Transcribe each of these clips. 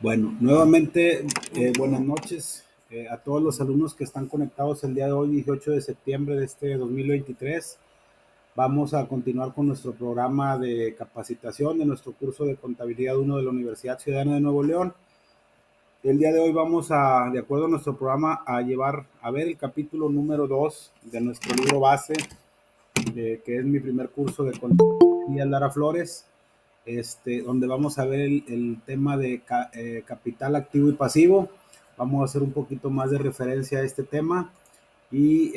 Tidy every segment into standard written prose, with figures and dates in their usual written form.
Bueno, nuevamente, buenas noches a todos los alumnos que están conectados el día de hoy, 18 de septiembre de este 2023. Vamos a continuar con nuestro programa de capacitación de nuestro curso de Contabilidad 1 de la Universidad Ciudadana de Nuevo León. El día de hoy vamos a, de acuerdo a nuestro programa, a ver el capítulo número 2 de nuestro libro base, que es mi primer curso de Contabilidad Lara Flores. Donde vamos a ver el tema de capital activo y pasivo. Vamos a hacer un poquito más de referencia a este tema y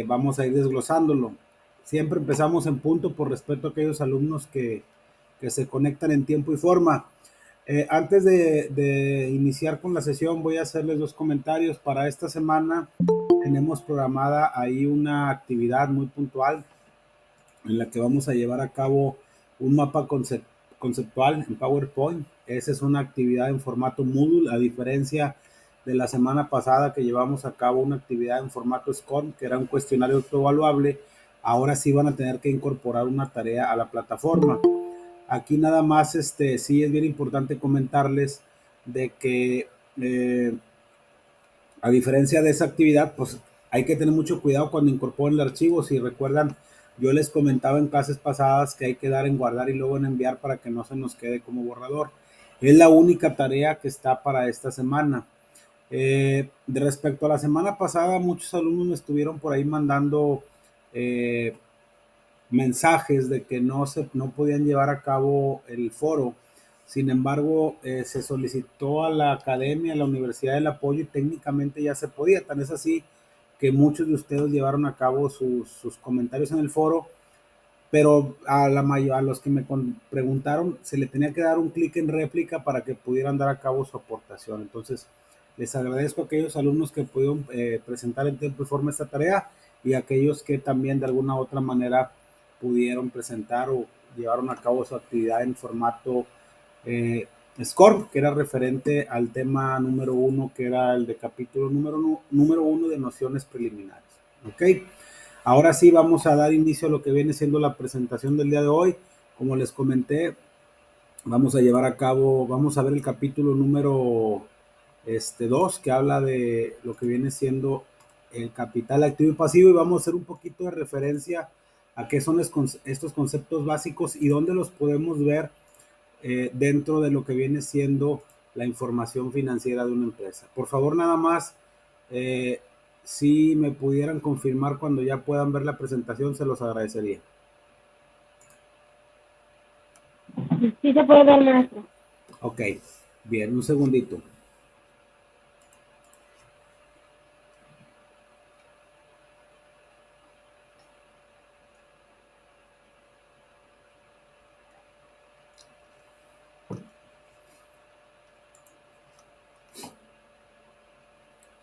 vamos a ir desglosándolo. Siempre empezamos en punto por respeto a aquellos alumnos que se conectan en tiempo y forma. Antes de iniciar con la sesión, voy a hacerles dos comentarios. Para esta semana tenemos programada ahí una actividad muy puntual en la que vamos a llevar a cabo un mapa conceptual en PowerPoint. Esa es una actividad en formato Moodle, a diferencia de la semana pasada que llevamos a cabo una actividad en formato SCORM, que era un cuestionario autoevaluable. Ahora sí van a tener que incorporar una tarea a la plataforma. Aquí nada más, sí es bien importante comentarles de que a diferencia de esa actividad, pues hay que tener mucho cuidado cuando incorporen el archivo. Si recuerdan, yo les comentaba en clases pasadas que hay que dar en guardar y luego en enviar para que no se nos quede como borrador. Es la única tarea que está para esta semana. De respecto a la semana pasada, muchos alumnos me estuvieron por ahí mandando eh, mensajes de que no podían llevar a cabo el foro. Sin embargo, se solicitó a la academia, a la universidad, el apoyo y técnicamente ya se podía. Tan es así que muchos de ustedes llevaron a cabo sus comentarios en el foro, pero a los que me preguntaron se le tenía que dar un clic en réplica para que pudieran dar a cabo su aportación. Entonces, les agradezco a aquellos alumnos que pudieron presentar en tiempo y forma esta tarea y a aquellos que también de alguna u otra manera pudieron presentar o llevaron a cabo su actividad en formato eh, SCORM, que era referente al tema número uno, que era el de capítulo número uno de nociones preliminares. ¿Ok? Ahora sí vamos a dar inicio a lo que viene siendo la presentación del día de hoy. Como les comenté, vamos a llevar a cabo, vamos a ver el capítulo número 2, que habla de lo que viene siendo el capital activo y pasivo, y vamos a hacer un poquito de referencia a qué son estos conceptos básicos y dónde los podemos ver dentro de lo que viene siendo la información financiera de una empresa. Por favor, nada más, eh, si me pudieran confirmar cuando ya puedan ver la presentación, se los agradecería. Sí se puede ver, maestro. Ok, bien, un segundito.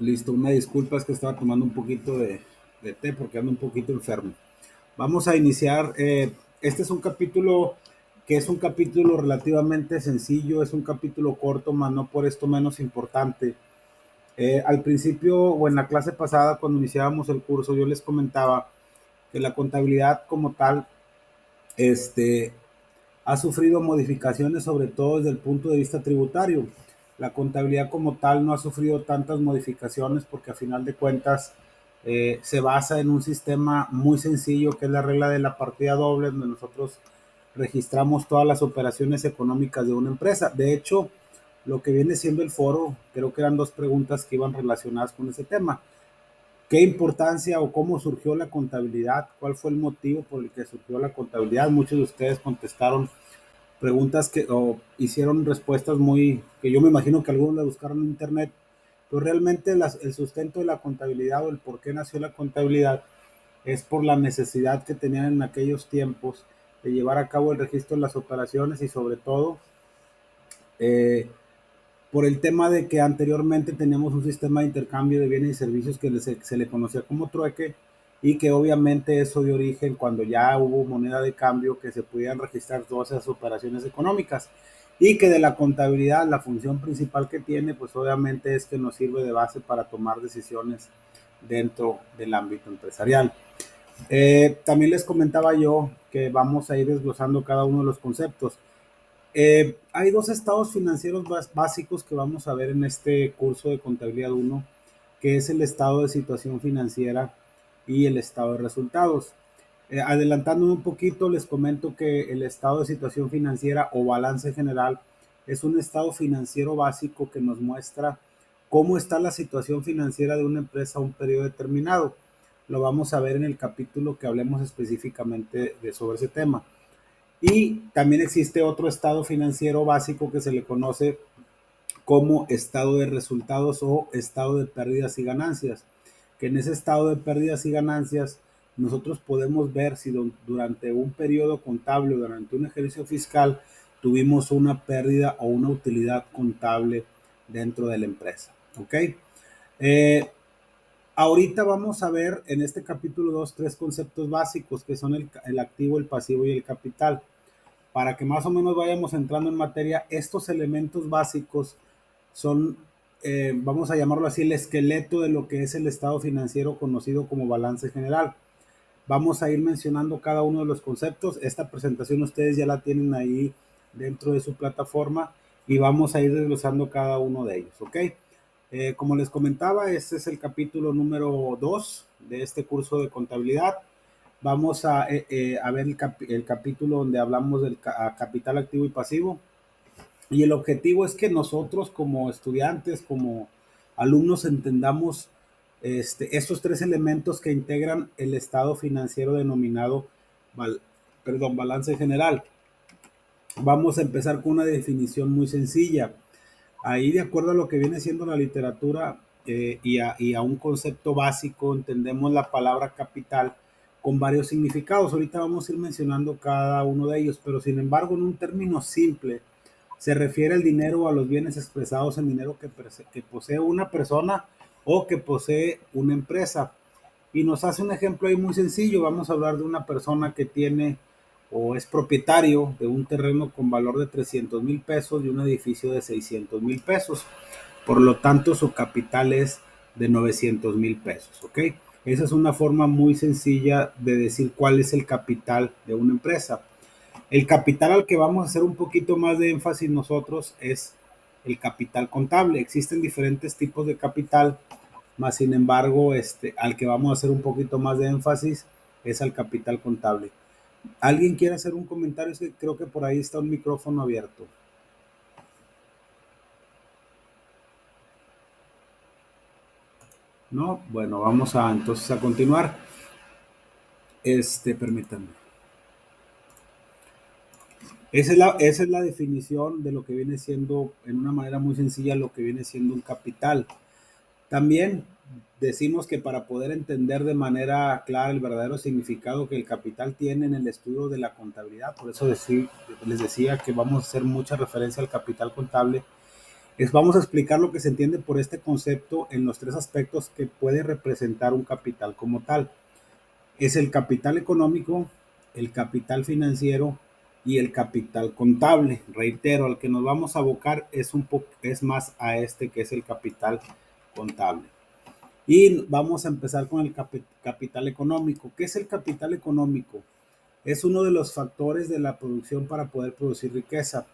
Listo, una disculpa, es que estaba tomando un poquito de té porque ando un poquito enfermo. Vamos a iniciar. Este es un capítulo que es un capítulo relativamente sencillo, es un capítulo corto, mas no por esto menos importante. Al principio o en la clase pasada, cuando iniciábamos el curso, yo les comentaba que la contabilidad como tal este, ha sufrido modificaciones, sobre todo desde el punto de vista tributario. La contabilidad como tal no ha sufrido tantas modificaciones porque a final de cuentas se basa en un sistema muy sencillo que es la regla de la partida doble, donde nosotros registramos todas las operaciones económicas de una empresa. De hecho, lo que viene siendo el foro, creo que eran dos preguntas que iban relacionadas con ese tema. ¿Qué importancia o cómo surgió la contabilidad? ¿Cuál fue el motivo por el que surgió la contabilidad? Muchos de ustedes contestaron preguntas o hicieron respuestas muy, que yo me imagino que algunos le buscaron en internet, pero realmente el sustento de la contabilidad o el por qué nació la contabilidad es por la necesidad que tenían en aquellos tiempos de llevar a cabo el registro de las operaciones y sobre todo eh, por el tema de que anteriormente teníamos un sistema de intercambio de bienes y servicios que se le conocía como trueque y que obviamente eso dio origen cuando ya hubo moneda de cambio que se pudieran registrar todas esas operaciones económicas y que de la contabilidad la función principal que tiene pues obviamente es que nos sirve de base para tomar decisiones dentro del ámbito empresarial. También les comentaba yo que vamos a ir desglosando cada uno de los conceptos. Hay dos estados financieros básicos que vamos a ver en este curso de contabilidad 1, que es el estado de situación financiera y el estado de resultados. Adelantándome un poquito, les comento que el estado de situación financiera o balance general es un estado financiero básico que nos muestra cómo está la situación financiera de una empresa a un periodo determinado. Lo vamos a ver en el capítulo que hablemos específicamente sobre ese tema. Y también existe otro estado financiero básico que se le conoce como estado de resultados o estado de pérdidas y ganancias, que en ese estado de pérdidas y ganancias nosotros podemos ver si durante un periodo contable o durante un ejercicio fiscal tuvimos una pérdida o una utilidad contable dentro de la empresa. ¿Ok? Eh, Ahorita vamos a ver en este capítulo 2 tres conceptos básicos que son el activo, el pasivo y el capital. Para que más o menos vayamos entrando en materia, estos elementos básicos son, vamos a llamarlo así, el esqueleto de lo que es el estado financiero conocido como balance general. Vamos a ir mencionando cada uno de los conceptos. Esta presentación ustedes ya la tienen ahí dentro de su plataforma y vamos a ir desglosando cada uno de ellos, ¿ok? Como les comentaba, este es el capítulo número 2 de este curso de contabilidad. Vamos a ver el capítulo donde hablamos del capital activo y pasivo. Y el objetivo es que nosotros como estudiantes, como alumnos, entendamos estos tres elementos que integran el estado financiero denominado val, balance general. Vamos a empezar con una definición muy sencilla. Ahí, de acuerdo a lo que viene siendo la literatura y a un concepto básico, entendemos la palabra capital con varios significados. Ahorita vamos a ir mencionando cada uno de ellos, pero sin embargo, en un término simple, se refiere al dinero o a los bienes expresados en dinero que posee una persona o que posee una empresa. Y nos hace un ejemplo ahí muy sencillo. Vamos a hablar de una persona que tiene o es propietario de un terreno con valor de 300,000 pesos y un edificio de 600,000 pesos. Por lo tanto, su capital es de 900,000 pesos. ¿Ok? Esa es una forma muy sencilla de decir cuál es el capital de una empresa. El capital al que vamos a hacer un poquito más de énfasis nosotros es el capital contable. Existen diferentes tipos de capital, más sin embargo, al que vamos a hacer un poquito más de énfasis es al capital contable. ¿Alguien quiere hacer un comentario? Es que creo que por ahí está un micrófono abierto. ¿No? Bueno, vamos a entonces a continuar. Permítanme. Esa es la definición de lo que viene siendo, en una manera muy sencilla, lo que viene siendo un capital. También decimos que para poder entender de manera clara el verdadero significado que el capital tiene en el estudio de la contabilidad, por eso les decía que vamos a hacer mucha referencia al capital contable, vamos a explicar lo que se entiende por este concepto en los tres aspectos que puede representar un capital como tal. Es el capital económico, el capital financiero y el capital contable. Reitero, al que nos vamos a abocar es más a que es el capital contable. Y vamos a empezar con el capital económico. ¿Qué es el capital económico? Es uno de los factores de la producción para poder producir riqueza.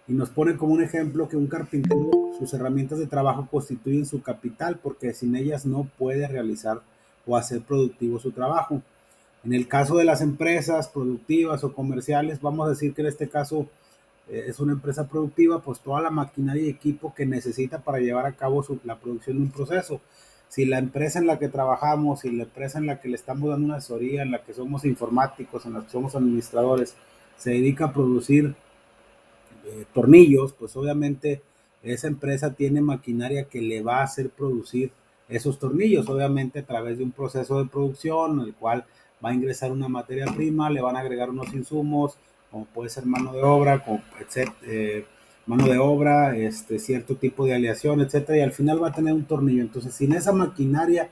Y nos pone como un ejemplo que un carpintero, sus herramientas de trabajo constituyen su capital porque sin ellas no puede realizar o hacer productivo su trabajo. En el caso de las empresas productivas o comerciales, vamos a decir que en este caso es una empresa productiva, pues toda la maquinaria y equipo que necesita para llevar a cabo la producción de un proceso. Si la empresa en la que trabajamos, si la empresa en la que le estamos dando una asesoría, en la que somos informáticos, en la que somos administradores, se dedica a producir tornillos, pues obviamente esa empresa tiene maquinaria que le va a hacer producir esos tornillos, obviamente a través de un proceso de producción en el cual va a ingresar una materia prima, le van a agregar unos insumos, como puede ser mano de obra, mano de obra, cierto tipo de aleación, etcétera, y al final va a tener un tornillo. Entonces, sin esa maquinaria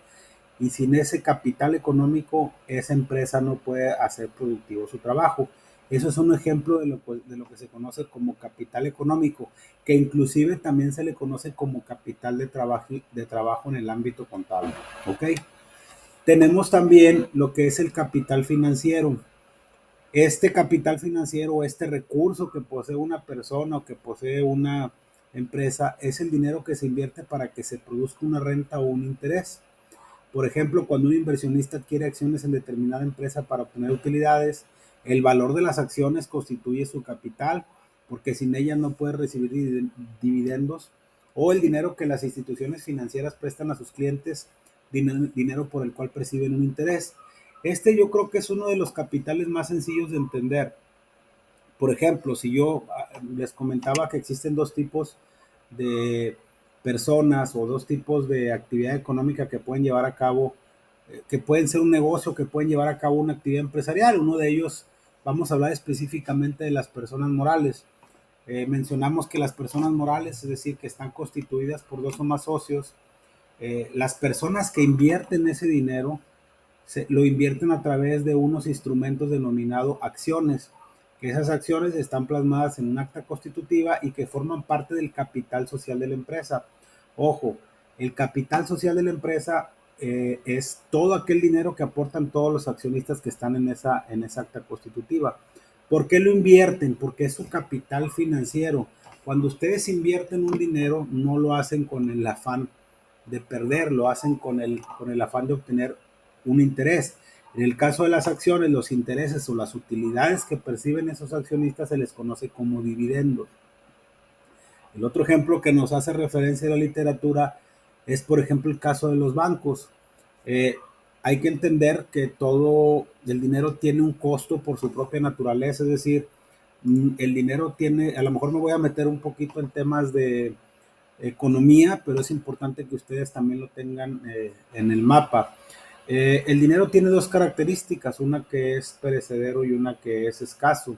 y sin ese capital económico, esa empresa no puede hacer productivo su trabajo. Eso es un ejemplo de lo que se conoce como capital económico, que inclusive también se le conoce como capital de trabajo en el ámbito contable. ¿Ok? Tenemos también lo que es el capital financiero. Este capital financiero, este recurso que posee una persona o que posee una empresa, es el dinero que se invierte para que se produzca una renta o un interés. Por ejemplo, cuando un inversionista adquiere acciones en determinada empresa para obtener utilidades, el valor de las acciones constituye su capital, porque sin ellas no puede recibir dividendos, o el dinero que las instituciones financieras prestan a sus clientes, dinero por el cual perciben un interés. Este yo creo que es uno de los capitales más sencillos de entender. Por ejemplo, si yo les comentaba que existen dos tipos de personas o dos tipos de actividad económica que pueden llevar a cabo, que pueden ser un negocio, que pueden llevar a cabo una actividad empresarial. Uno de ellos, vamos a hablar específicamente de las personas morales. Mencionamos que las personas morales, es decir, que están constituidas por dos o más socios, las personas que invierten ese dinero lo invierten a través de unos instrumentos denominados acciones, que esas acciones están plasmadas en un acta constitutiva y que forman parte del capital social de la empresa. Ojo, el capital social de la empresa es todo aquel dinero que aportan todos los accionistas que están en esa acta constitutiva. ¿Por qué lo invierten? Porque es su capital financiero. Cuando ustedes invierten un dinero, no lo hacen con el afán de perder, lo hacen con el afán de obtener un interés. En el caso de las acciones, los intereses o las utilidades que perciben esos accionistas se les conoce como dividendos. El otro ejemplo que nos hace referencia a la literatura es, por ejemplo, el caso de los bancos. Eh, Hay que entender que todo el dinero tiene un costo por su propia naturaleza, es decir, el dinero tiene, a lo mejor me voy a meter un poquito en temas de economía, pero es importante que ustedes también lo tengan en el mapa. El dinero tiene dos características, una que es perecedero y una que es escaso.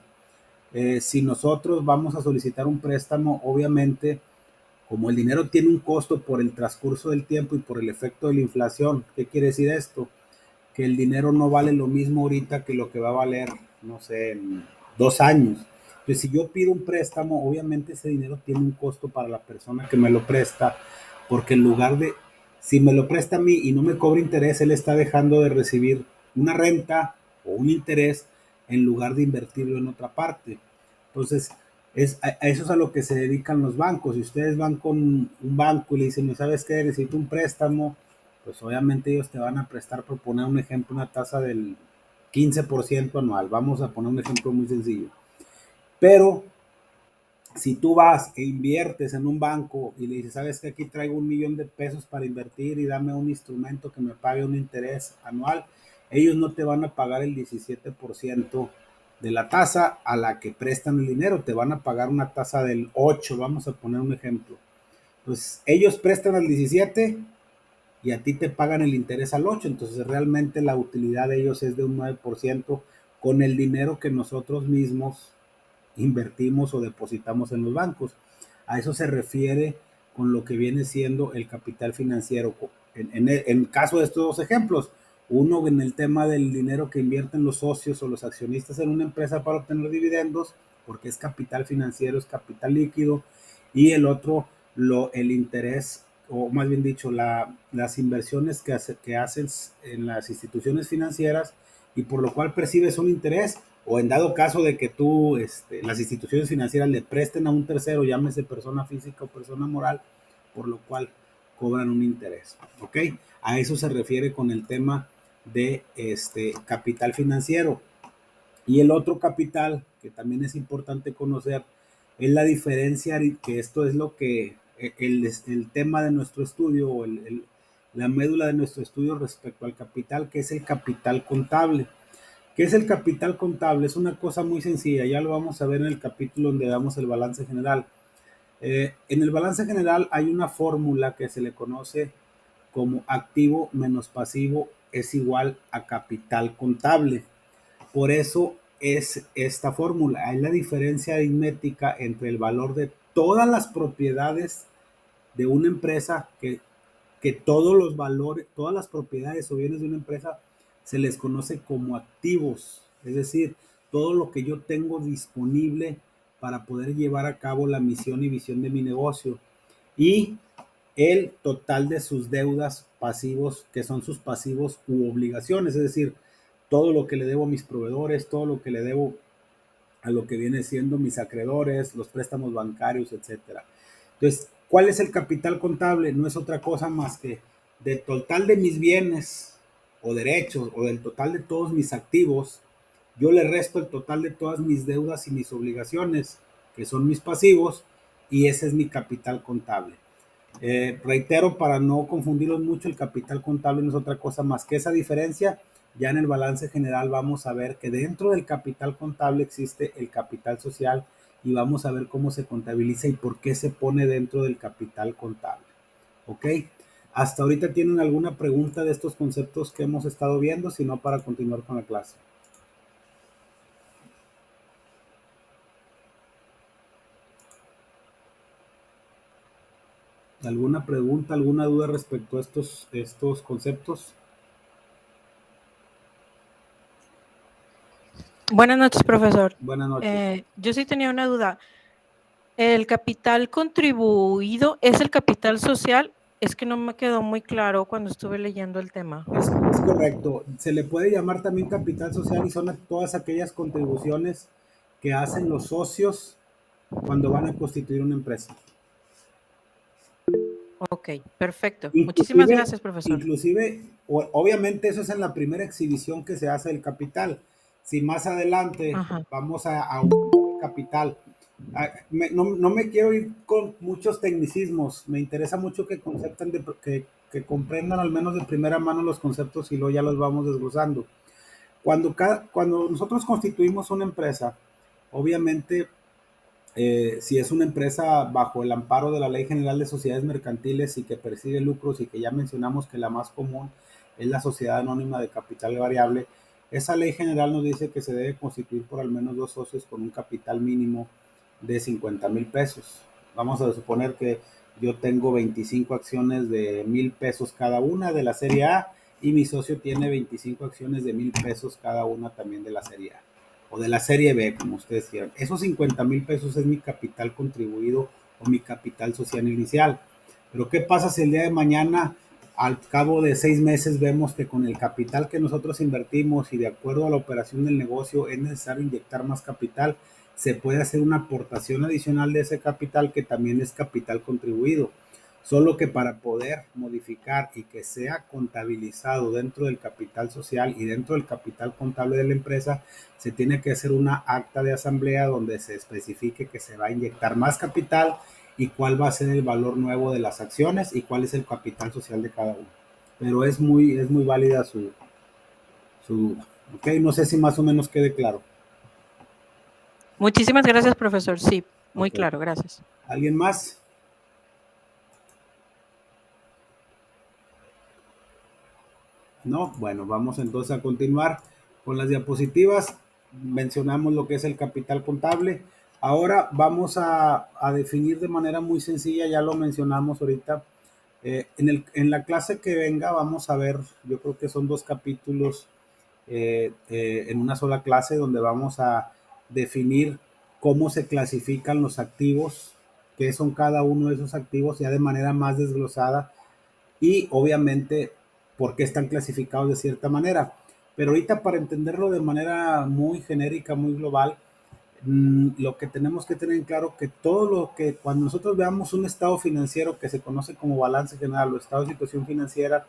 Si nosotros vamos a solicitar un préstamo, obviamente, como el dinero tiene un costo por el transcurso del tiempo y por el efecto de la inflación, ¿qué quiere decir esto? Que el dinero no vale lo mismo ahorita que lo que va a valer, no sé, en 2 años. Entonces, si yo pido un préstamo, obviamente ese dinero tiene un costo para la persona que me lo presta, porque en lugar de, si me lo presta a mí y no me cobra interés, él está dejando de recibir una renta o un interés en lugar de invertirlo en otra parte. Entonces, a eso es a lo que se dedican los bancos. Si ustedes van con un banco y le dicen, ¿no sabes qué? Necesito un préstamo, pues obviamente ellos te van a prestar, por poner un ejemplo, una tasa del 15% anual. Vamos a poner un ejemplo muy sencillo. Pero si tú vas e inviertes en un banco y le dices, sabes que aquí traigo 1 millón de pesos para invertir y dame un instrumento que me pague un interés anual, ellos no te van a pagar el 17% de la tasa a la que prestan el dinero, te van a pagar una tasa del 8, vamos a poner un ejemplo. Pues ellos prestan al 17 y a ti te pagan el interés al 8, entonces realmente la utilidad de ellos es de un 9% con el dinero que nosotros mismos invertimos o depositamos en los bancos. A eso se refiere con lo que viene siendo el capital financiero. En caso de estos dos ejemplos, uno en el tema del dinero que invierten los socios o los accionistas en una empresa para obtener dividendos, porque es capital financiero, es capital líquido, y el otro, el interés, o más bien dicho, las inversiones que haces en las instituciones financieras y por lo cual percibes un interés, o en dado caso de que tú, las instituciones financieras le presten a un tercero, llámese persona física o persona moral, por lo cual cobran un interés. ¿Ok? A eso se refiere con el tema de capital financiero. Y el otro capital, que también es importante conocer, es la diferencia, que esto es lo que el tema de nuestro estudio o la médula de nuestro estudio respecto al capital, que es el capital contable. ¿Qué es el capital contable? Es una cosa muy sencilla, ya lo vamos a ver en el capítulo donde damos el balance general. En el balance general hay una fórmula que se le conoce como activo menos pasivo es igual a capital contable. Por eso es esta fórmula. Hay la diferencia aritmética entre el valor de todas las propiedades de una empresa, que todos los valores, todas las propiedades o bienes de una empresa se les conoce como activos, es decir, todo lo que yo tengo disponible para poder llevar a cabo la misión y visión de mi negocio, y el total de sus deudas pasivos, que son sus pasivos u obligaciones, es decir, todo lo que le debo a mis proveedores, todo lo que le debo a lo que viene siendo mis acreedores, los préstamos bancarios, etcétera. Entonces, ¿cuál es el capital contable? No es otra cosa más que del total de mis bienes o derechos o del total de todos mis activos, yo le resto el total de todas mis deudas y mis obligaciones, que son mis pasivos, y ese es mi capital contable. Reitero, para no confundirlos mucho, el capital contable no es otra cosa más que esa diferencia. Ya en el balance general vamos a ver que dentro del capital contable existe el capital social y vamos a ver cómo se contabiliza y por qué se pone dentro del capital contable. ¿Ok? Hasta ahorita tienen alguna pregunta de estos conceptos que hemos estado viendo, si no, para continuar con la clase. ¿Alguna pregunta, alguna duda respecto a estos conceptos? Buenas noches, profesor. Buenas noches. Yo sí tenía una duda. ¿El capital contribuido es el capital social? Es que no me quedó muy claro cuando estuve leyendo el tema. Es correcto. Se le puede llamar también capital social y son todas aquellas contribuciones que hacen los socios cuando van a constituir una empresa. Ok, perfecto. Muchísimas Inclusive, gracias, profesor. obviamente eso es en la primera exhibición que se hace del capital. Si más adelante vamos a aumentar el capital, no me quiero ir con muchos tecnicismos, me interesa mucho que que comprendan al menos de primera mano los conceptos y luego ya los vamos desglosando. Cuando nosotros constituimos una empresa, obviamente, si es una empresa bajo el amparo de la Ley General de Sociedades Mercantiles y que persigue lucros y que ya mencionamos que la más común es la sociedad anónima de capital variable, esa ley general nos dice que se debe constituir por al menos 2 socios con un capital mínimo de 50,000 pesos. Vamos a suponer que yo tengo 25 acciones de 1,000 pesos cada una de la serie A y mi socio tiene 25 acciones de 1,000 pesos cada una también de la serie A o de la serie B, como ustedes quieran. Esos 50,000 pesos es mi capital contribuido o mi capital social inicial. Pero ¿qué pasa si el día de mañana, al cabo de 6 meses, vemos que con el capital que nosotros invertimos y de acuerdo a la operación del negocio es necesario inyectar más capital? Se puede hacer una aportación adicional de ese capital que también es capital contribuido. Solo que para poder modificar y que sea contabilizado dentro del capital social y dentro del capital contable de la empresa, se tiene que hacer una acta de asamblea donde se especifique que se va a inyectar más capital y cuál va a ser el valor nuevo de las acciones y cuál es el capital social de cada uno. Pero es muy válida su, ok, no sé si más o menos quede claro. Muchísimas gracias, profesor. Sí, muy Ok. claro, gracias. ¿Alguien más? No, bueno, vamos entonces a continuar con las diapositivas. Mencionamos lo que es el capital contable. Ahora vamos a definir de manera muy sencilla, ya lo mencionamos ahorita. En la clase que venga vamos a ver, yo creo que son 2 capítulos en una sola clase donde vamos a definir cómo se clasifican los activos, qué son cada uno de esos activos ya de manera más desglosada y obviamente por qué están clasificados de cierta manera. Pero ahorita para entenderlo de manera muy genérica, muy global, lo que tenemos que tener en claro que todo lo que cuando nosotros veamos un estado financiero que se conoce como balance general o estado de situación financiera,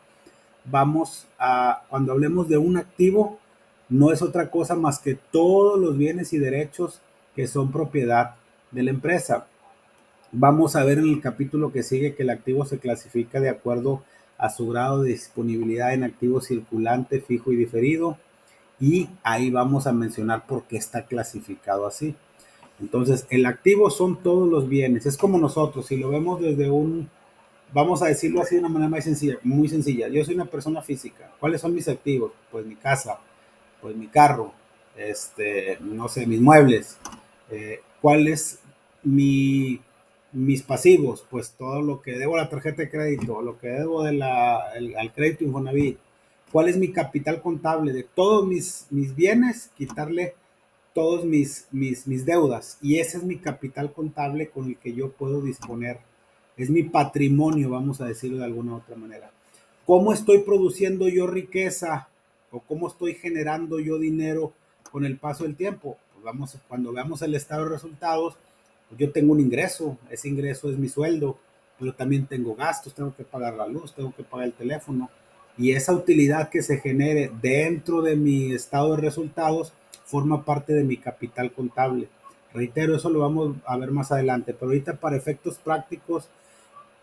cuando hablemos de un activo, no es otra cosa más que todos los bienes y derechos que son propiedad de la empresa. Vamos a ver en el capítulo que sigue que el activo se clasifica de acuerdo a su grado de disponibilidad en activo circulante, fijo y diferido. Y ahí vamos a mencionar por qué está clasificado así. Entonces, el activo son todos los bienes. Es como nosotros, si lo vemos desde vamos a decirlo así de una manera más sencilla, muy sencilla. Yo soy una persona física. ¿Cuáles son mis activos? Pues mi casa, pues mi carro, no sé, mis muebles. ¿Cuál es mis pasivos? Pues todo lo que debo a la tarjeta de crédito, lo que debo al crédito Infonavit. ¿Cuál es mi capital contable? De todos mis bienes, quitarle todos mis deudas. Y ese es mi capital contable con el que yo puedo disponer. Es mi patrimonio, vamos a decirlo de alguna otra manera. ¿Cómo estoy produciendo yo riqueza? o cómo estoy generando yo dinero con el paso del tiempo. Pues cuando veamos el estado de resultados, pues yo tengo un ingreso, ese ingreso es mi sueldo, pero también tengo gastos, tengo que pagar la luz, tengo que pagar el teléfono, y esa utilidad que se genere dentro de mi estado de resultados forma parte de mi capital contable. Reitero, eso lo vamos a ver más adelante, pero ahorita para efectos prácticos,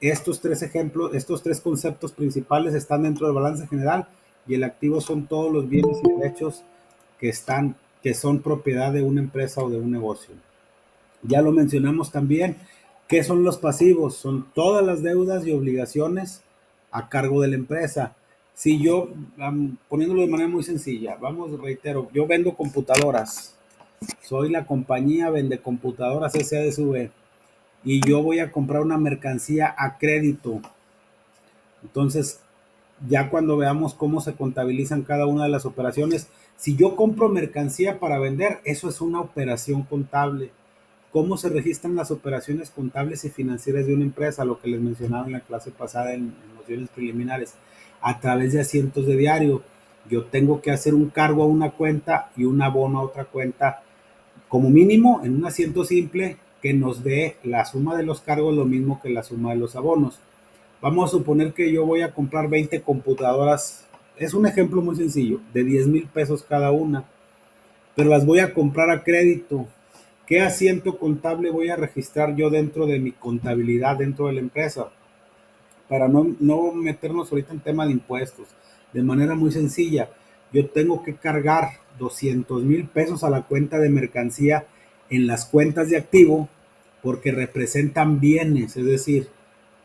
estos tres ejemplos, estos tres conceptos principales están dentro del balance general, y el activo son todos los bienes y derechos que son propiedad de una empresa o de un negocio. Ya lo mencionamos también. ¿Qué son los pasivos? Son todas las deudas y obligaciones a cargo de la empresa. Si yo, poniéndolo de manera muy sencilla, vamos, reitero, yo vendo computadoras, soy la compañía Vende Computadoras SADSV, y yo voy a comprar una mercancía a crédito. Entonces, ya cuando veamos cómo se contabilizan cada una de las operaciones, si yo compro mercancía para vender, eso es una operación contable. ¿Cómo se registran las operaciones contables y financieras de una empresa? Lo que les mencionaba en la clase pasada en nociones preliminares. A través de asientos de diario. Yo tengo que hacer un cargo a una cuenta y un abono a otra cuenta, como mínimo en un asiento simple que nos dé la suma de los cargos lo mismo que la suma de los abonos. Vamos a suponer que yo voy a comprar 20 computadoras. Es un ejemplo muy sencillo, de 10,000 pesos cada una, pero las voy a comprar a crédito. ¿Qué asiento contable voy a registrar yo dentro de mi contabilidad dentro de la empresa? Para no meternos ahorita en tema de impuestos, de manera muy sencilla, yo tengo que cargar 200,000 pesos a la cuenta de mercancía en las cuentas de activo, porque representan bienes, es decir,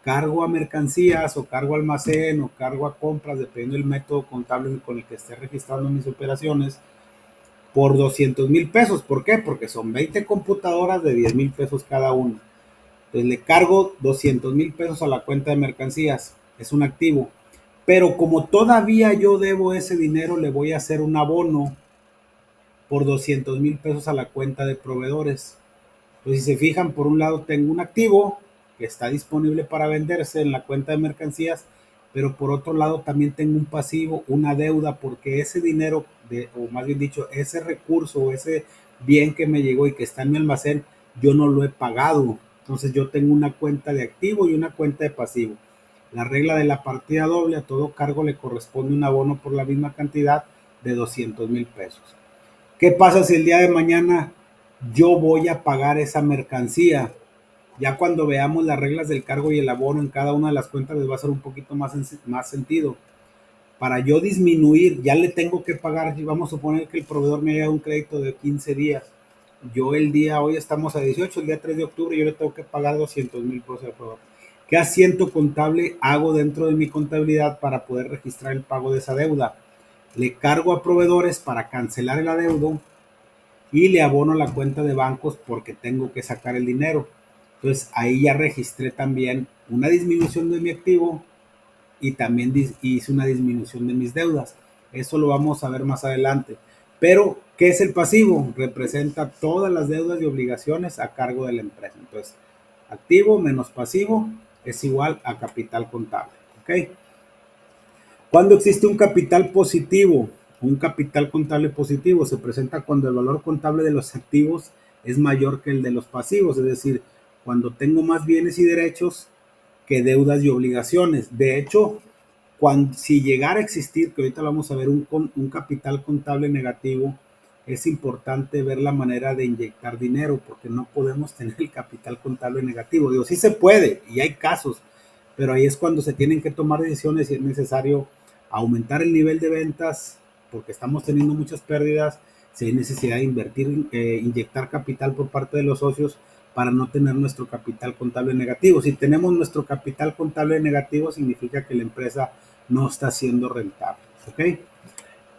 cargo a mercancías o cargo a almacén o cargo a compras, dependiendo del método contable con el que esté registrando mis operaciones, por 200,000 pesos. ¿Por qué? Porque son 20 computadoras de 10,000 pesos cada una. Entonces le cargo 200,000 pesos a la cuenta de mercancías. Es un activo. Pero como todavía yo debo ese dinero, le voy a hacer un abono por 200,000 pesos a la cuenta de proveedores. Entonces, si se fijan, por un lado tengo un activo que está disponible para venderse en la cuenta de mercancías, pero por otro lado también tengo un pasivo, una deuda, porque ese dinero, o más bien dicho, ese recurso o ese bien que me llegó y que está en mi almacén, yo no lo he pagado. Entonces yo tengo una cuenta de activo y una cuenta de pasivo. La regla de la partida doble: a todo cargo le corresponde un abono por la misma cantidad de 200,000 pesos. ¿Qué pasa si el día de mañana yo voy a pagar esa mercancía? Ya cuando veamos las reglas del cargo y el abono en cada una de las cuentas les va a hacer un poquito más sentido. Para yo disminuir, ya le tengo que pagar, y vamos a suponer que el proveedor me haya un crédito de 15 días. Yo hoy estamos a 18, el día 3 de octubre, yo le tengo que pagar 200,000 pesos al proveedor. ¿Qué asiento contable hago dentro de mi contabilidad para poder registrar el pago de esa deuda? Le cargo a proveedores para cancelar el adeudo y le abono la cuenta de bancos porque tengo que sacar el dinero. Entonces ahí ya registré también una disminución de mi activo y también hice una disminución de mis deudas. Eso lo vamos a ver más adelante. Pero, ¿qué es el pasivo? Representa todas las deudas y obligaciones a cargo de la empresa. Entonces, activo menos pasivo es igual a capital contable. ¿Ok? Cuando existe un capital positivo, un capital contable positivo se presenta cuando el valor contable de los activos es mayor que el de los pasivos, es decir, cuando tengo más bienes y derechos que deudas y obligaciones. De hecho, si llegara a existir, que ahorita vamos a ver, un capital contable negativo, es importante ver la manera de inyectar dinero, porque no podemos tener el capital contable negativo. Digo, sí se puede y hay casos, pero ahí es cuando se tienen que tomar decisiones y es necesario aumentar el nivel de ventas porque estamos teniendo muchas pérdidas, si hay necesidad de invertir, inyectar capital por parte de los socios para no tener nuestro capital contable negativo. Si tenemos nuestro capital contable negativo, significa que la empresa no está siendo rentable. ¿Ok?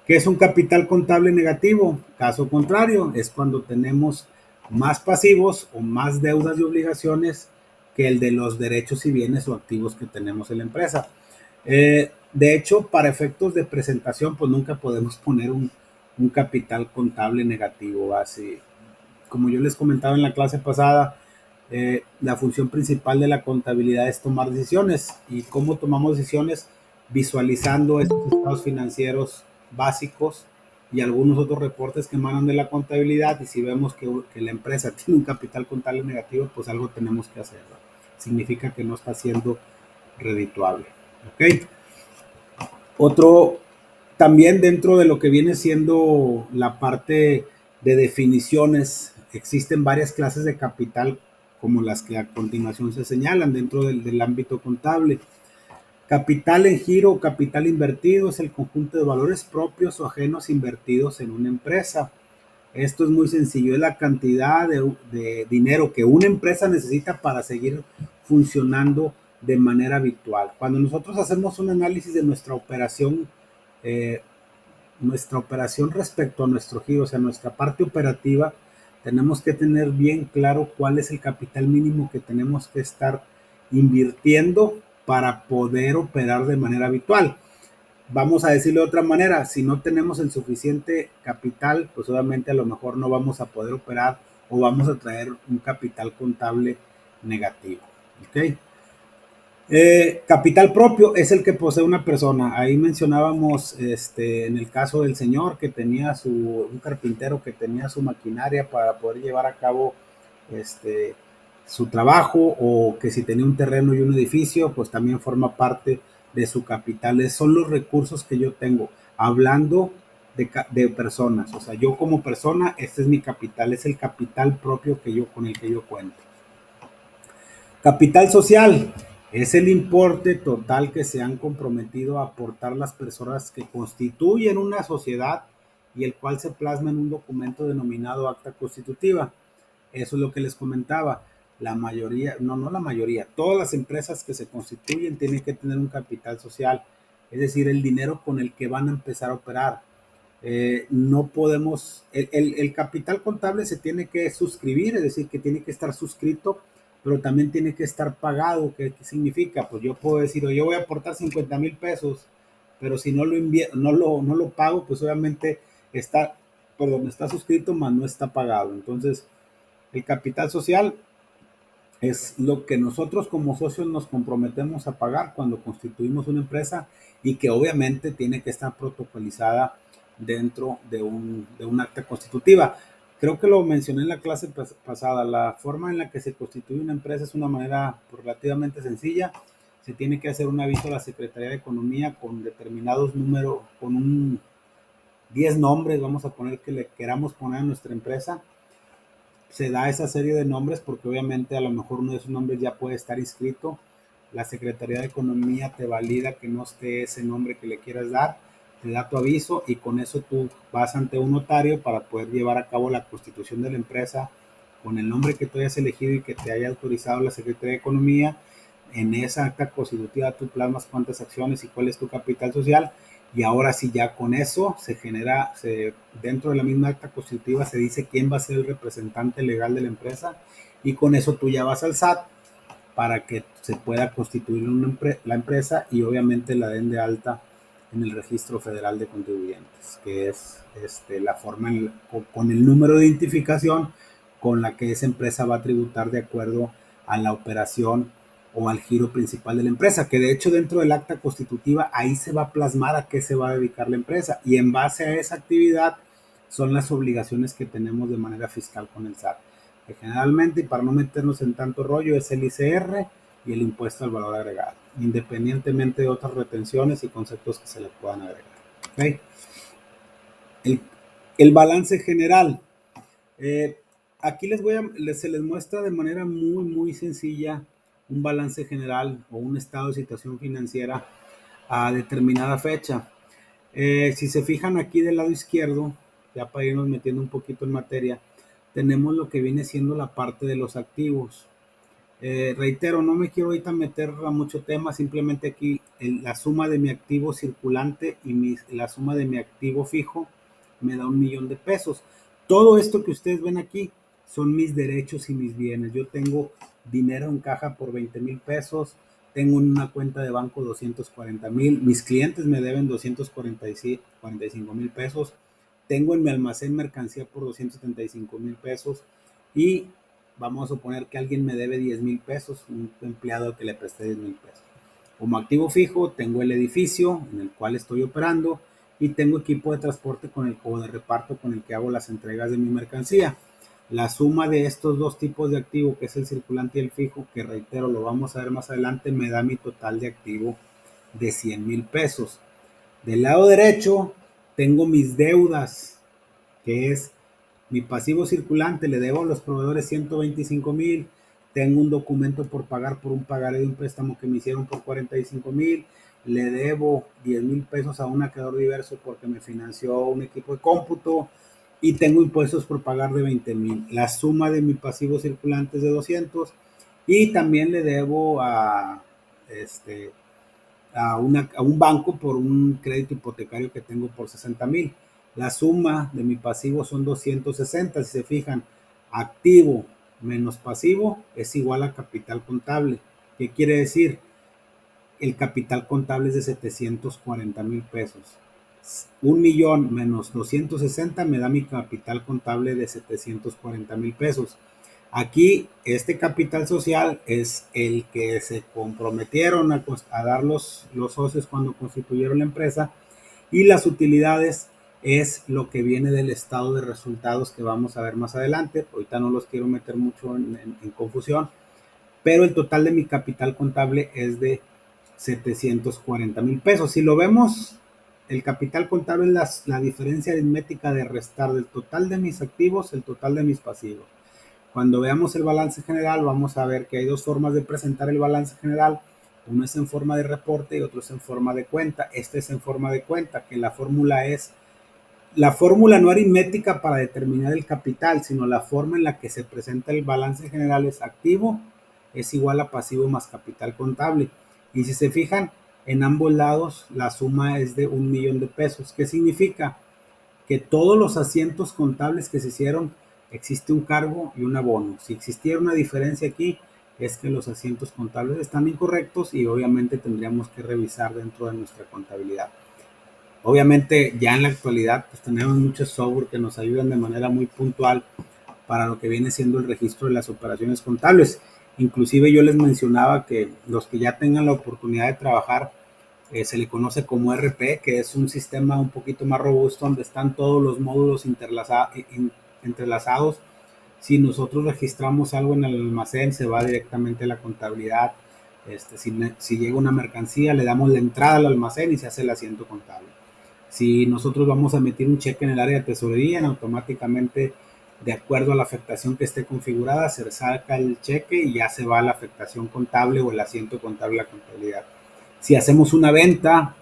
¿Qué es un capital contable negativo? Caso contrario, es cuando tenemos más pasivos o más deudas y obligaciones que el de los derechos y bienes o activos que tenemos en la empresa. De hecho, para efectos de presentación, pues nunca podemos poner un capital contable negativo. Así, como yo les comentaba en la clase pasada, la función principal de la contabilidad es tomar decisiones. ¿Y cómo tomamos decisiones? Visualizando estos estados financieros básicos y algunos otros reportes que emanan de la contabilidad, y si vemos que la empresa tiene un capital contable negativo, pues algo tenemos que hacer, ¿no? Significa que no está siendo redituable. ¿Ok? Otro, también dentro de lo que viene siendo la parte de definiciones, existen varias clases de capital como las que a continuación se señalan dentro del ámbito contable. Capital en giro o capital invertido es el conjunto de valores propios o ajenos invertidos en una empresa. Esto es muy sencillo, es la cantidad de dinero que una empresa necesita para seguir funcionando de manera habitual. Cuando nosotros hacemos un análisis de eh, nuestra operación respecto a nuestro giro, o sea, nuestra parte operativa, tenemos que tener bien claro cuál es el capital mínimo que tenemos que estar invirtiendo para poder operar de manera habitual. Vamos a decirlo de otra manera, si no tenemos el suficiente capital, pues obviamente a lo mejor no vamos a poder operar o vamos a traer un capital contable negativo. ¿Ok? Capital propio es el que posee una persona. Ahí mencionábamos en el caso del señor que tenía un carpintero que tenía su maquinaria para poder llevar a cabo este, su trabajo, o que si tenía un terreno y un edificio, pues también forma parte de su capital. Son los recursos que yo tengo. Hablando de personas, o sea, yo como persona, este es mi capital, es el capital propio con el que yo cuento. Capital social es el importe total que se han comprometido a aportar las personas que constituyen una sociedad y el cual se plasma en un documento denominado acta constitutiva. Eso es lo que les comentaba. La mayoría, no la mayoría, todas las empresas que se constituyen tienen que tener un capital social, es decir, el dinero con el que van a empezar a operar. No podemos, el capital contable se tiene que suscribir, es decir, que tiene que estar suscrito, pero también tiene que estar pagado. ¿Qué significa? Pues yo puedo decir, yo voy a aportar 50,000 pesos, pero si no lo no lo pago, pues obviamente está suscrito, mas no está pagado. Entonces, el capital social es lo que nosotros como socios nos comprometemos a pagar cuando constituimos una empresa, y que obviamente tiene que estar protocolizada dentro de un acta constitutiva. Creo que lo mencioné en la clase pasada. La forma en la que se constituye una empresa es una manera relativamente sencilla. Se tiene que hacer un aviso a la Secretaría de Economía con determinados números, con 10 nombres, vamos a poner, que le queramos poner a nuestra empresa. Se da esa serie de nombres porque obviamente a lo mejor uno de esos nombres ya puede estar inscrito. La Secretaría de Economía te valida que no esté ese nombre que le quieras dar, te da tu aviso, y con eso tú vas ante un notario para poder llevar a cabo la constitución de la empresa con el nombre que tú hayas elegido y que te haya autorizado la Secretaría de Economía. En esa acta constitutiva tú plasmas cuántas acciones y cuál es tu capital social, y ahora sí, ya con eso se genera, dentro de la misma acta constitutiva se dice quién va a ser el representante legal de la empresa, y con eso tú ya vas al SAT para que se pueda constituir la empresa, y obviamente la den de alta en el Registro Federal de Contribuyentes, que es la forma con el número de identificación con la que esa empresa va a tributar de acuerdo a la operación o al giro principal de la empresa, que de hecho dentro del acta constitutiva ahí se va a plasmar a qué se va a dedicar la empresa, y en base a esa actividad son las obligaciones que tenemos de manera fiscal con el SAT, que generalmente, y para no meternos en tanto rollo, es el ICR y el impuesto al valor agregado, independientemente de otras retenciones y conceptos que se le puedan agregar. ¿Okay? El balance general. Aquí se les muestra de manera muy sencilla un balance general o un estado de situación financiera a determinada fecha. Si se fijan aquí del lado izquierdo, ya para irnos metiendo un poquito en materia, tenemos lo que viene siendo la parte de los activos. Reitero, no me quiero ahorita meter a mucho tema, simplemente aquí la suma de mi activo circulante y la suma de mi activo fijo me da 1,000,000 de pesos. Todo esto que ustedes ven aquí son mis derechos y mis bienes. Yo tengo dinero en caja por 20,000 pesos, tengo en una cuenta de banco 240,000, mis clientes me deben 245,000 pesos, tengo en mi almacén mercancía por 275,000 pesos, y vamos a suponer que alguien me debe 10,000 pesos, un empleado que le presté 10,000 pesos. Como activo fijo tengo el edificio en el cual estoy operando, y tengo equipo de transporte o de reparto con el que hago las entregas de mi mercancía. La suma de estos dos tipos de activo, que es el circulante y el fijo, que reitero, lo vamos a ver más adelante, me da mi total de activo de 100,000 pesos. Del lado derecho tengo mis deudas, que es mi pasivo circulante, le debo a los proveedores 125,000, tengo un documento por pagar por un pagaré de un préstamo que me hicieron por 45,000, le debo 10,000 pesos a un acreedor diverso porque me financió un equipo de cómputo y tengo impuestos por pagar de 20,000. La suma de mi pasivo circulante es de 200 y también le debo a un banco por un crédito hipotecario que tengo por 60,000. La suma de mi pasivo son 260. Si se fijan, activo menos pasivo es igual a capital contable. ¿Qué quiere decir? El capital contable es de 740,000 pesos. 1,000,000 menos 260 me da mi capital contable de 740,000 pesos. Aquí este capital social es el que se comprometieron a dar los socios cuando constituyeron la empresa, y las utilidades es lo que viene del estado de resultados que vamos a ver más adelante. Ahorita no los quiero meter mucho en confusión, pero el total de mi capital contable es de 740,000 pesos. Si lo vemos, el capital contable es la diferencia aritmética de restar del total de mis activos el total de mis pasivos. Cuando veamos el balance general, vamos a ver que hay dos formas de presentar el balance general. Uno es en forma de reporte y otro es en forma de cuenta. Este es en forma de cuenta, que la fórmula no aritmética para determinar el capital, sino la forma en la que se presenta el balance general es activo es igual a pasivo más capital contable. Y si se fijan, en ambos lados la suma es de 1,000,000 de pesos. ¿Qué significa? Que todos los asientos contables que se hicieron, existe un cargo y un abono. Si existiera una diferencia aquí, es que los asientos contables están incorrectos y obviamente tendríamos que revisar dentro de nuestra contabilidad. Obviamente ya en la actualidad pues tenemos muchos software que nos ayudan de manera muy puntual para lo que viene siendo el registro de las operaciones contables. Inclusive yo les mencionaba que los que ya tengan la oportunidad de trabajar, se le conoce como RP, que es un sistema un poquito más robusto donde están todos los módulos entrelazados. Si nosotros registramos algo en el almacén, se va directamente a la contabilidad. Si llega una mercancía, le damos la entrada al almacén y se hace el asiento contable. Si nosotros vamos a emitir un cheque en el área de tesorería, automáticamente, de acuerdo a la afectación que esté configurada, se saca el cheque y ya se va a la afectación contable o el asiento contable a la contabilidad. Si hacemos una venta,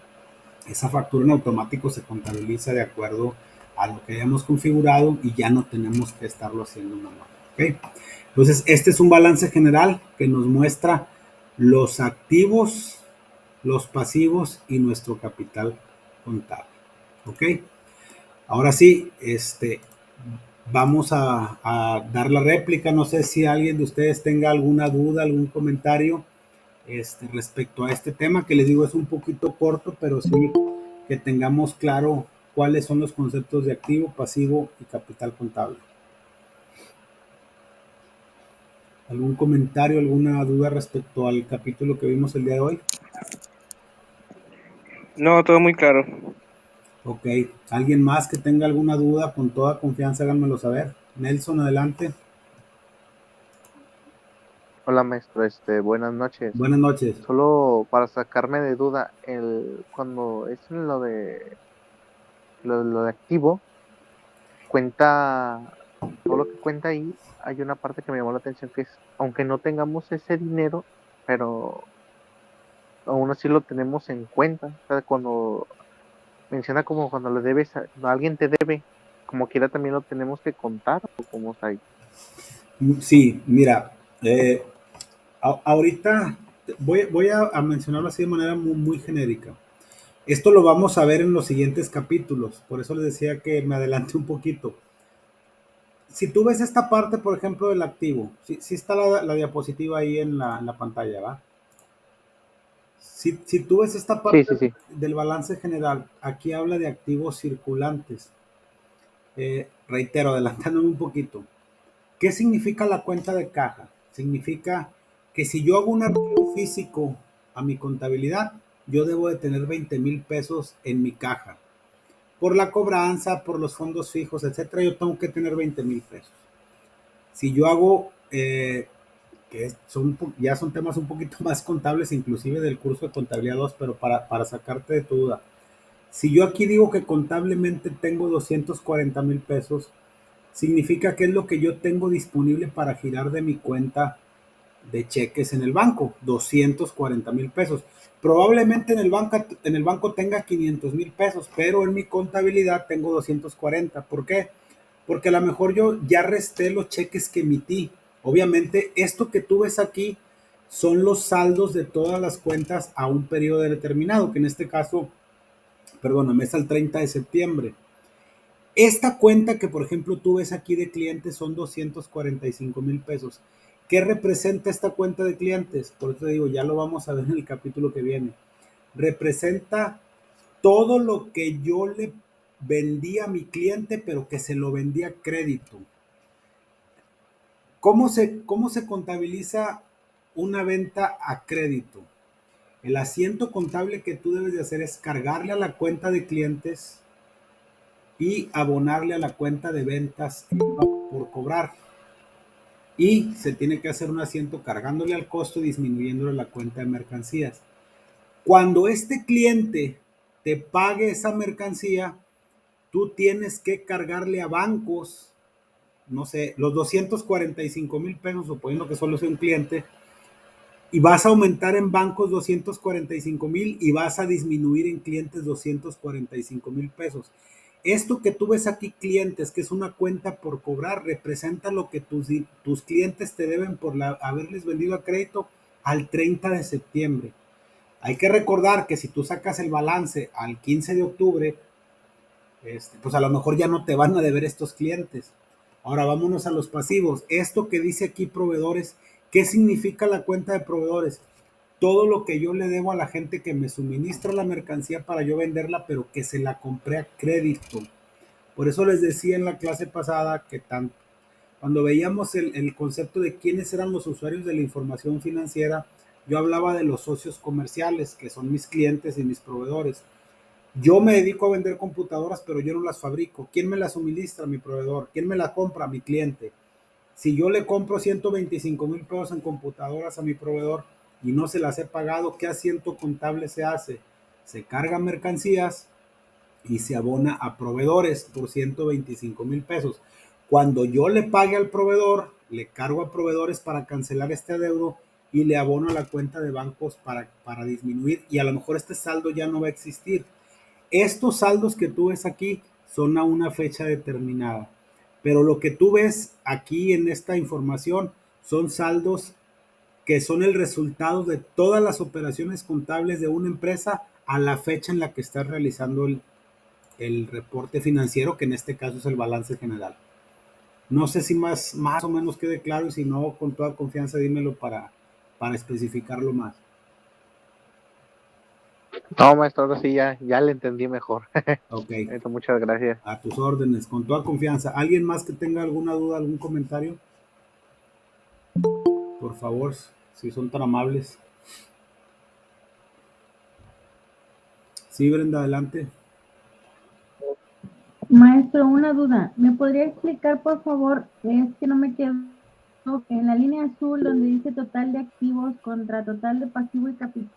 esa factura en automático se contabiliza de acuerdo a lo que hayamos configurado y ya no tenemos que estarlo haciendo manual. ¿Okay? Entonces, este es un balance general que nos muestra los activos, los pasivos y nuestro capital contable. ¿Ok? Ahora sí, vamos a dar la réplica. No sé si alguien de ustedes tenga alguna duda, algún comentario respecto a este tema, que les digo es un poquito corto, pero sí que tengamos claro cuáles son los conceptos de activo, pasivo y capital contable. ¿Algún comentario, alguna duda respecto al capítulo que vimos el día de hoy? No, todo muy claro. Ok, ¿alguien más que tenga alguna duda? Con toda confianza háganmelo saber. Nelson, adelante. Hola maestro, buenas noches. Buenas noches. Solo para sacarme de duda, cuando es lo de activo, cuenta, todo lo que cuenta ahí, hay una parte que me llamó la atención que es, aunque no tengamos ese dinero, pero aún así lo tenemos en cuenta. O sea, cuando menciona como cuando le debes, cuando alguien te debe, como quiera también lo tenemos que contar, o cómo está ahí. Sí, mira, ahorita voy a mencionarlo así de manera muy, muy genérica. Esto lo vamos a ver en los siguientes capítulos, por eso les decía que me adelante un poquito. Si tú ves esta parte, por ejemplo, del activo, sí está la diapositiva ahí en la pantalla, ¿va? Si tú ves esta parte Sí. del balance general, aquí habla de activos circulantes. Reitero, adelantándome un poquito. ¿Qué significa la cuenta de caja? Significa que si yo hago un archivo físico a mi contabilidad, yo debo de tener 20,000 pesos en mi caja. por la cobranza, por los fondos fijos, etcétera, yo tengo que tener 20,000 pesos. Si yo hago, ya son temas un poquito más contables, inclusive del curso de contabilidad 2, pero para sacarte de tu duda. Si yo aquí digo que contablemente tengo 240,000 pesos, significa que es lo que yo tengo disponible para girar de mi cuenta de cheques en el banco, 240,000 pesos. Probablemente en el banco tenga 500,000 pesos, pero en mi contabilidad tengo 240. ¿Por qué? Porque a lo mejor yo ya resté los cheques que emití. Obviamente, esto que tú ves aquí son los saldos de todas las cuentas a un periodo determinado, que en este caso, perdóname, es al 30 de septiembre. Esta cuenta que, por ejemplo, tú ves aquí de clientes son 245,000 pesos. ¿Qué representa esta cuenta de clientes? Por eso digo, ya lo vamos a ver en el capítulo que viene. Representa todo lo que yo le vendí a mi cliente, pero que se lo vendí a crédito. ¿Cómo se contabiliza una venta a crédito? El asiento contable que tú debes de hacer es cargarle a la cuenta de clientes y abonarle a la cuenta de ventas por cobrar. Y se tiene que hacer un asiento cargándole al costo y disminuyéndole la cuenta de mercancías. Cuando este cliente te pague esa mercancía, tú tienes que cargarle a bancos, no sé, los 245,000 pesos, suponiendo que solo sea un cliente, y vas a aumentar en bancos 245,000 y vas a disminuir en clientes 245,000 pesos. Esto que tú ves aquí, clientes, que es una cuenta por cobrar, representa lo que tus clientes te deben por haberles vendido a crédito al 30 de septiembre. Hay que recordar que si tú sacas el balance al 15 de octubre, pues a lo mejor ya no te van a deber estos clientes. Ahora vámonos a los pasivos. Esto que dice aquí proveedores, ¿qué significa la cuenta de proveedores? Todo lo que yo le debo a la gente que me suministra la mercancía para yo venderla, pero que se la compré a crédito. Por eso les decía en la clase pasada que cuando veíamos el concepto de quiénes eran los usuarios de la información financiera, yo hablaba de los socios comerciales, que son mis clientes y mis proveedores. Yo me dedico a vender computadoras, pero yo no las fabrico. ¿Quién me las suministra? Mi proveedor. ¿Quién me la compra? Mi cliente. Si yo le compro 125,000 pesos en computadoras a mi proveedor y no se las he pagado, ¿qué asiento contable se hace? Se cargan mercancías y se abona a proveedores por 125,000 pesos. Cuando yo le pague al proveedor, le cargo a proveedores para cancelar este adeudo y le abono a la cuenta de bancos para disminuir, y a lo mejor este saldo ya no va a existir. Estos saldos que tú ves aquí son a una fecha determinada, pero lo que tú ves aquí en esta información son saldos que son el resultado de todas las operaciones contables de una empresa a la fecha en la que estás realizando el reporte financiero, que en este caso es el balance general. No sé si más o menos quede claro, y si no, con toda confianza dímelo para especificarlo más. No, maestro, ahora sí ya le entendí mejor. Ok. Muchas gracias. A tus órdenes, con toda confianza. ¿Alguien más que tenga alguna duda, algún comentario? Por favor, si son tan amables. Sí, Brenda, adelante. Maestro, una duda. ¿Me podría explicar, por favor? Es que no me quedo en la línea azul donde dice total de activos contra total de pasivo y capital.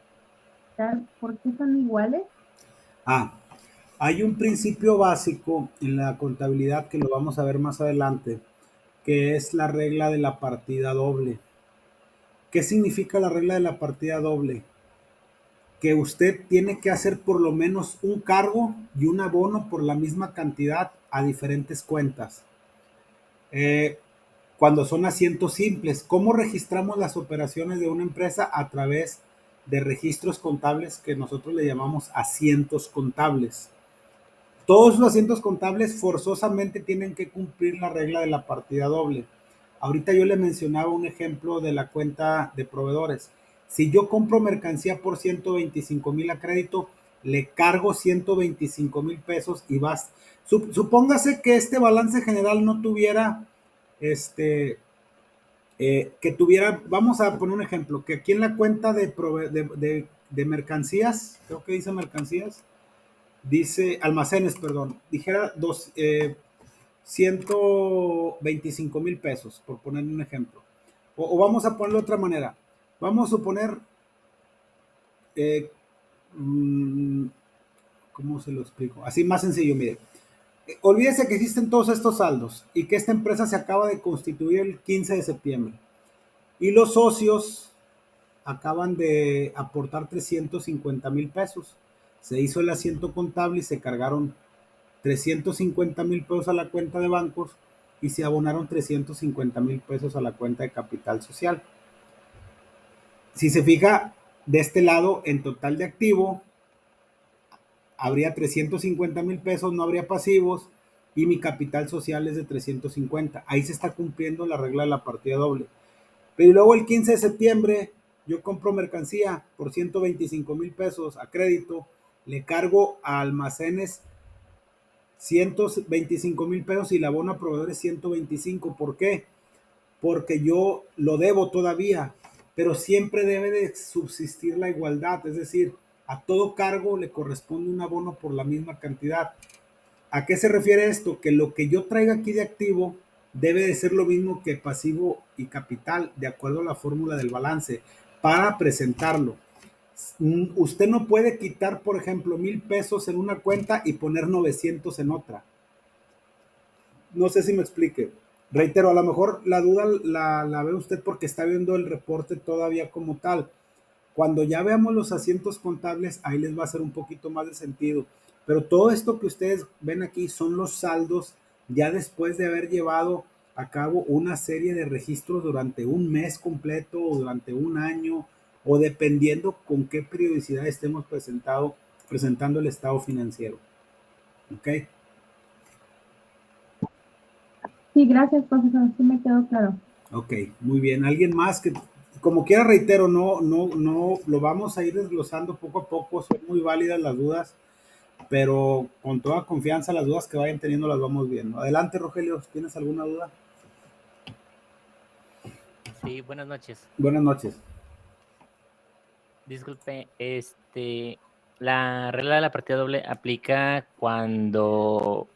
¿Por qué son iguales? Hay un principio básico en la contabilidad que lo vamos a ver más adelante, que es la regla de la partida doble. ¿Qué significa la regla de la partida doble? Que usted tiene que hacer por lo menos un cargo y un abono por la misma cantidad a diferentes cuentas. Cuando son asientos simples, ¿cómo registramos las operaciones de una empresa? A través de registros contables que nosotros le llamamos asientos contables. Todos los asientos contables forzosamente tienen que cumplir la regla de la partida doble. Ahorita yo le mencionaba un ejemplo de la cuenta de proveedores. Si yo compro mercancía por 125,000 a crédito, le cargo 125,000 pesos y vas. Supóngase que este balance general no tuviera, que tuviera, vamos a poner un ejemplo, que aquí en la cuenta de mercancías, creo que dice mercancías, dice, almacenes, perdón, dijera 125,000 pesos, por poner un ejemplo. O vamos a ponerlo de otra manera. Vamos a suponer, eh, mm, ¿cómo se lo explico? Así más sencillo, mire. Olvídese que existen todos estos saldos y que esta empresa se acaba de constituir el 15 de septiembre. Y los socios acaban de aportar 350,000 pesos. Se hizo el asiento contable y se cargaron 350,000 pesos a la cuenta de bancos y se abonaron 350,000 pesos a la cuenta de capital social. Si se fija, de este lado, en total de activo, habría 350,000 pesos, no habría pasivos y mi capital social es de 350. Ahí se está cumpliendo la regla de la partida doble. Pero luego el 15 de septiembre yo compro mercancía por 125,000 pesos a crédito, le cargo a almacenes 125,000 pesos y la abono a proveedores 125. ¿Por qué? Porque yo lo debo todavía, pero siempre debe de subsistir la igualdad, es decir, a todo cargo le corresponde un abono por la misma cantidad. ¿A qué se refiere esto? Que lo que yo traiga aquí de activo debe de ser lo mismo que pasivo y capital, de acuerdo a la fórmula del balance, para presentarlo. Usted no puede quitar, por ejemplo, 1,000 pesos en una cuenta y poner 900 en otra. No sé si me explique. Reitero, a lo mejor la duda la ve usted porque está viendo el reporte todavía como tal. Cuando ya veamos los asientos contables, ahí les va a hacer un poquito más de sentido. Pero todo esto que ustedes ven aquí son los saldos ya después de haber llevado a cabo una serie de registros durante un mes completo o durante un año o dependiendo con qué periodicidad estemos presentando el estado financiero. ¿Ok? Sí, gracias, profesor. Sí me quedó claro. Ok, muy bien. ¿Alguien más que, como quiera, reitero, no, lo vamos a ir desglosando poco a poco, son muy válidas las dudas, pero con toda confianza las dudas que vayan teniendo las vamos viendo. Adelante, Rogelio, ¿tienes alguna duda? Sí, buenas noches. Buenas noches. Disculpe, la regla de la partida doble aplica cuando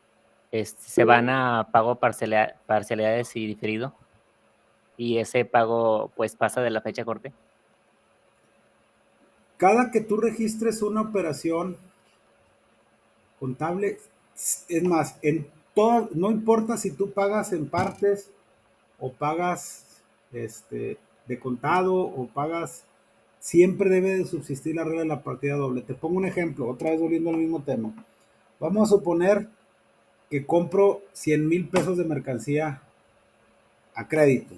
se van a pago parcialidades y diferido y ese pago pues pasa de la fecha corte. Cada que tú registres una operación contable, es más, no importa si tú pagas en partes o pagas de contado o pagas, siempre debe de subsistir la regla de la partida doble. Te pongo un ejemplo, otra vez volviendo al mismo tema. Vamos a suponer que compro 100,000 pesos de mercancía a crédito.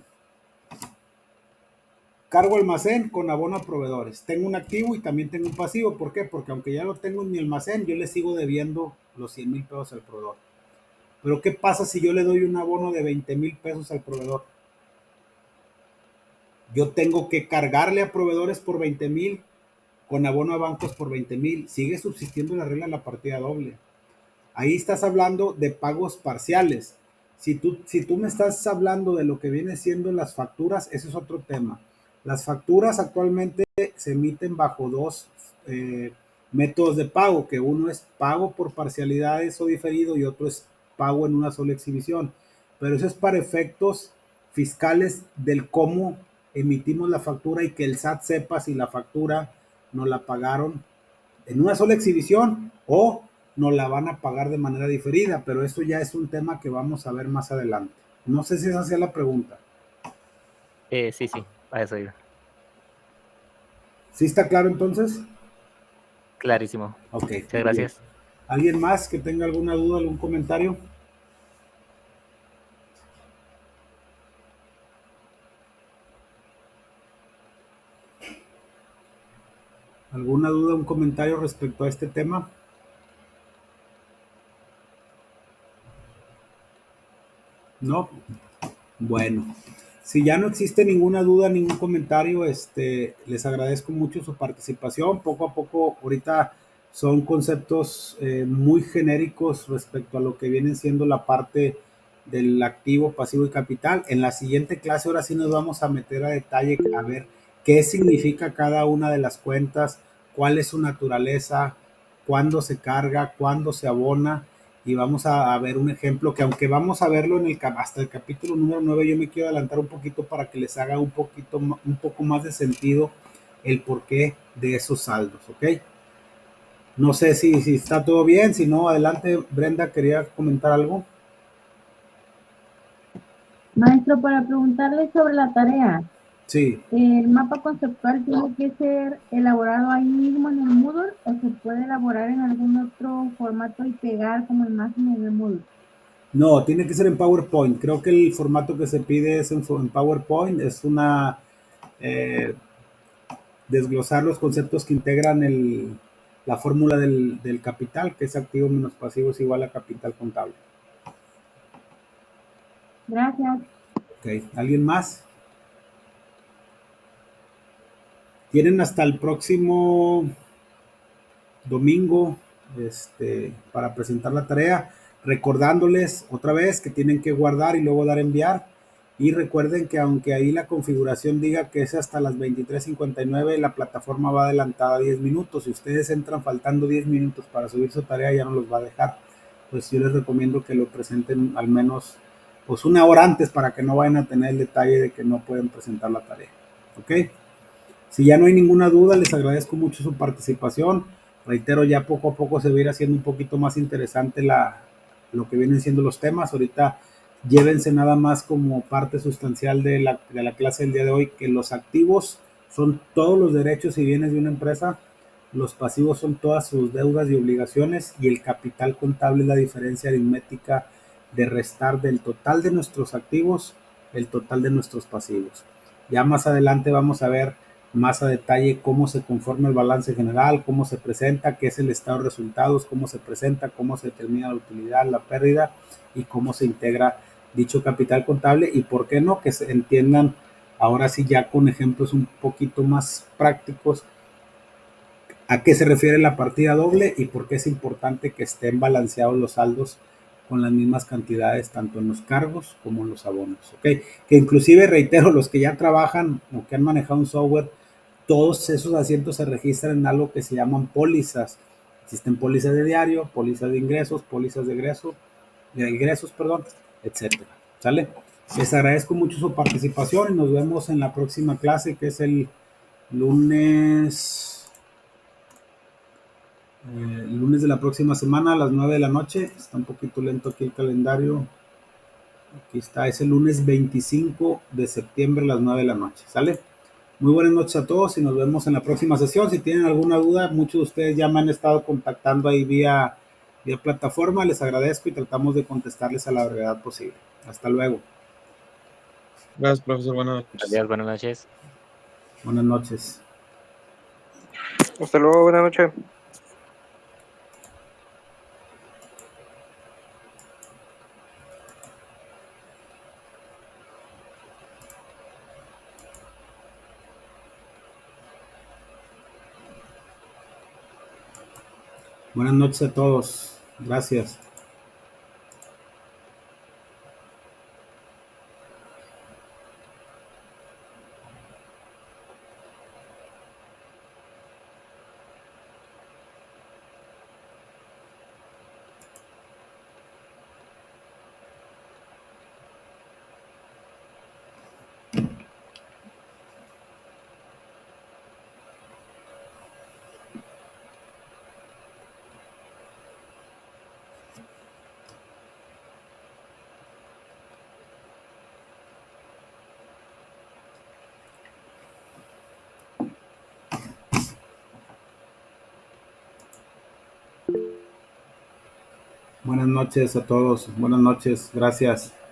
Cargo almacén con abono a proveedores. Tengo un activo y también tengo un pasivo. ¿Por qué? Porque aunque ya lo tengo en mi almacén, yo le sigo debiendo los 100,000 pesos al proveedor. Pero ¿qué pasa si yo le doy un abono de 20,000 pesos al proveedor? Yo tengo que cargarle a proveedores por 20,000, con abono a bancos por 20,000. Sigue subsistiendo la regla de la partida doble. Ahí estás hablando de pagos parciales. Si tú me estás hablando de lo que viene siendo las facturas, ese es otro tema. Las facturas actualmente se emiten bajo dos métodos de pago, que uno es pago por parcialidades o diferido y otro es pago en una sola exhibición. Pero eso es para efectos fiscales del cómo emitimos la factura y que el SAT sepa si la factura nos la pagaron en una sola exhibición o nos la van a pagar de manera diferida, pero eso ya es un tema que vamos a ver más adelante. No sé si esa sea la pregunta. Sí, a eso iba. ¿Sí está claro entonces? Clarísimo. Ok. Muchas gracias. Bien. ¿Alguien más que tenga alguna duda, algún comentario? ¿Alguna duda, un comentario respecto a este tema? ¿No? Bueno, si ya no existe ninguna duda, ningún comentario, les agradezco mucho su participación. Poco a poco, ahorita son conceptos muy genéricos respecto a lo que viene siendo la parte del activo, pasivo y capital. En la siguiente clase, ahora sí nos vamos a meter a detalle a ver qué significa cada una de las cuentas, cuál es su naturaleza, cuándo se carga, cuándo se abona, y vamos a ver un ejemplo que, aunque vamos a verlo hasta el capítulo número 9, yo me quiero adelantar un poquito para que les haga un poco más de sentido el porqué de esos saldos, ¿ok? No sé si está todo bien, si no, adelante. Brenda, quería comentar algo. Maestro, para preguntarle sobre la tarea, Sí, ¿el mapa conceptual tiene que ser elaborado ahí mismo en el Moodle o se puede elaborar en algún otro formato y pegar como imagen en el Moodle? no, tiene que ser en PowerPoint. Creo que el formato que se pide es en PowerPoint, es una desglosar los conceptos que integran la fórmula del capital, que es activo menos pasivo es igual a capital contable. Gracias. Ok, ¿alguien más? Tienen hasta el próximo domingo para presentar la tarea, recordándoles otra vez que tienen que guardar y luego dar enviar. Y recuerden que aunque ahí la configuración diga que es hasta las 23:59, la plataforma va adelantada 10 minutos. Si ustedes entran faltando 10 minutos para subir su tarea, ya no los va a dejar. Pues yo les recomiendo que lo presenten al menos pues una hora antes para que no vayan a tener el detalle de que no pueden presentar la tarea. ¿Ok? Si ya no hay ninguna duda, les agradezco mucho su participación. Reitero, ya poco a poco se va a ir haciendo un poquito más interesante lo que vienen siendo los temas. Ahorita llévense nada más como parte sustancial de la clase del día de hoy, que los activos son todos los derechos y bienes de una empresa, los pasivos son todas sus deudas y obligaciones, y el capital contable es la diferencia aritmética de restar del total de nuestros activos el total de nuestros pasivos. Ya más adelante vamos a ver más a detalle cómo se conforma el balance general, cómo se presenta, qué es el estado de resultados, cómo se presenta, cómo se determina la utilidad, la pérdida y cómo se integra dicho capital contable, y por qué no, que se entiendan ahora sí ya con ejemplos un poquito más prácticos a qué se refiere la partida doble y por qué es importante que estén balanceados los saldos con las mismas cantidades tanto en los cargos como en los abonos, ¿ok? Que inclusive, reitero, los que ya trabajan o que han manejado un software, todos esos asientos se registran en algo que se llaman pólizas. Existen pólizas de diario, pólizas de ingresos, pólizas de ingresos, perdón, etcétera. ¿Sale? Les agradezco mucho su participación y nos vemos en la próxima clase, que es el lunes el lunes de la próxima semana a las 9 de la noche. Está un poquito lento aquí el calendario. Aquí está, es el lunes 25 de septiembre a las 9 de la noche. ¿Sale? Muy buenas noches a todos y nos vemos en la próxima sesión. Si tienen alguna duda, muchos de ustedes ya me han estado contactando ahí vía plataforma. Les agradezco y tratamos de contestarles a la brevedad posible. Hasta luego. Gracias, profesor. Buenas noches. Adiós, buenas noches. Buenas noches. Hasta luego, buenas noches. Buenas noches a todos. Gracias. Buenas noches a todos. Buenas noches. Gracias.